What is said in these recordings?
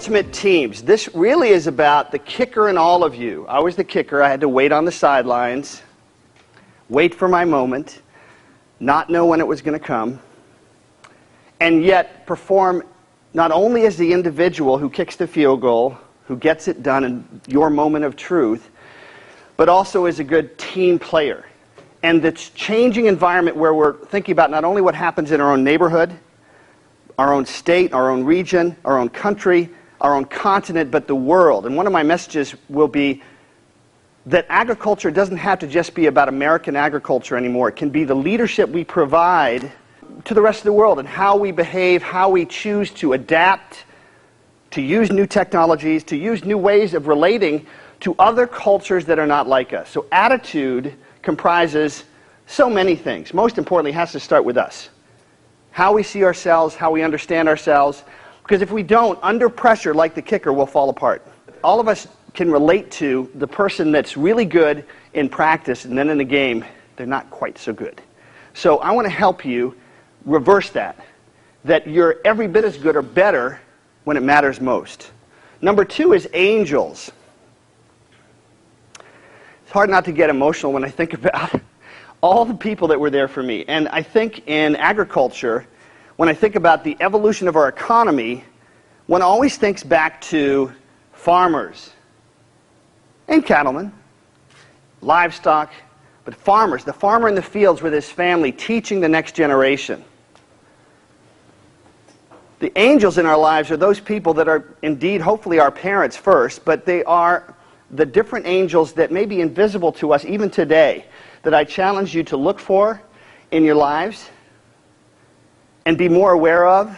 Ultimate Teams. This really is about the kicker in all of you. I was the kicker. I had to wait on the sidelines, wait for my moment, not know when it was going to come, and yet perform not only as the individual who kicks the field goal, who gets it done in your moment of truth, but also as a good team player. And the changing environment where we're thinking about not only what happens in our own neighborhood, our own state, our own region, our own country, our own continent, but the world. And one of my messages will be that agriculture doesn't have to just be about American agriculture anymore. It can be the leadership we provide to the rest of the world and how we behave, how we choose to adapt, to use new technologies, to use new ways of relating to other cultures that are not like us. So attitude comprises so many things. Most importantly, it has to start with us. How we see ourselves, how we understand ourselves. Because if we don't, under pressure, like the kicker, we'll fall apart. All of us can relate to the person that's really good in practice, and then in the game, they're not quite so good. So I want to help you reverse that. That you're every bit as good or better when it matters most. Number two is angels. It's hard not to get emotional when I think about all the people that were there for me. And I think in agriculture, when I think about the evolution of our economy, one always thinks back to farmers and cattlemen, livestock, but farmers, the farmer in the fields with his family teaching the next generation. The angels in our lives are those people that are indeed, hopefully, our parents first, but they are the different angels that may be invisible to us even today, that I challenge you to look for in your lives and be more aware of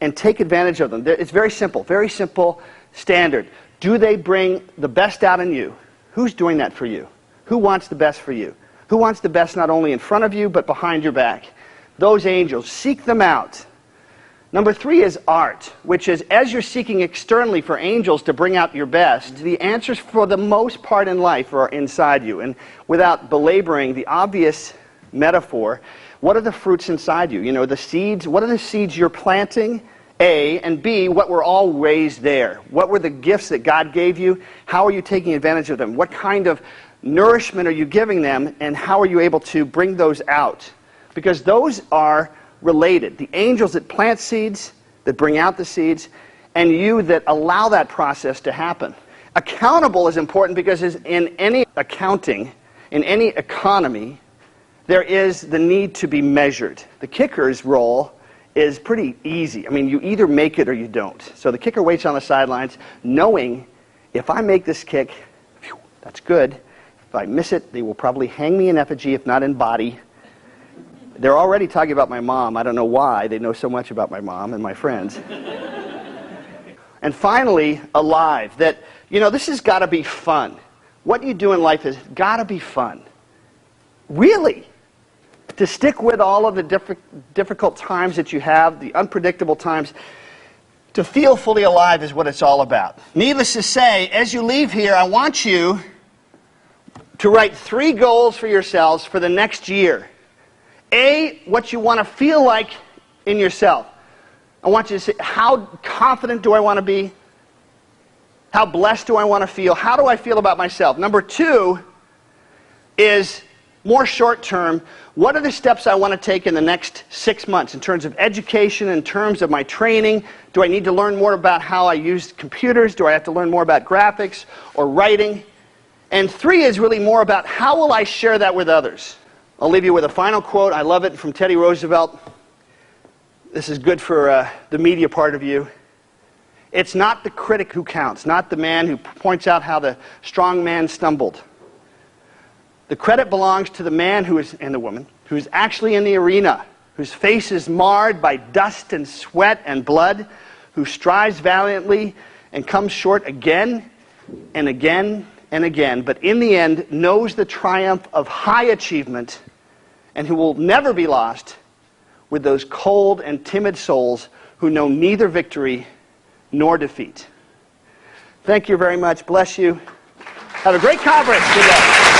and take advantage of them. It's very simple standard. Do they bring the best out in you? Who's doing that for you? Who wants the best for you? Who wants the best not only in front of you but behind your back? Those angels, seek them out. Number three is art, which is as you're seeking externally for angels to bring out your best, the answers for the most part in life are inside you. And without belaboring the obvious metaphor, what are the fruits inside you? You know, the seeds, what are the seeds you're planting? A, and B, what were all raised there? What were the gifts that God gave you? How are you taking advantage of them? What kind of nourishment are you giving them? And how are you able to bring those out? Because those are related. The angels that plant seeds, that bring out the seeds, and you that allow that process to happen. Accountable is important because in any accounting, in any economy, there is the need to be measured. The kicker's role is pretty easy. I mean, you either make it or you don't. So the kicker waits on the sidelines, knowing if I make this kick, phew, that's good. If I miss it, they will probably hang me in effigy, if not in body. They're already talking about my mom. I don't know why. They know so much about my mom and my friends. And finally, alive. That, you know, this has got to be fun. What you do in life has got to be fun. Really. To stick with all of the difficult times that you have, the unpredictable times, to feel fully alive is what it's all about. Needless to say, as you leave here, I want you to write 3 goals for yourselves for the next year. A, what you want to feel like in yourself. I want you to say, how confident do I want to be? How blessed do I want to feel? How do I feel about myself? Number 2 is more short-term. What are the steps I want to take in the next 6 months in terms of education, in terms of my training? Do I need to learn more about how I use computers? Do I have to learn more about graphics or writing? And 3 is really more about how will I share that with others? I'll leave you with a final quote. I love it, from Teddy Roosevelt. This is good for the media part of you. It's not the critic who counts, not the man who points out how the strong man stumbled. The credit belongs to the man and the woman who is actually in the arena, whose face is marred by dust and sweat and blood, who strives valiantly and comes short again and again and again, but in the end knows the triumph of high achievement, and who will never be lost with those cold and timid souls who know neither victory nor defeat. Thank you very much. Bless you. Have a great conference today.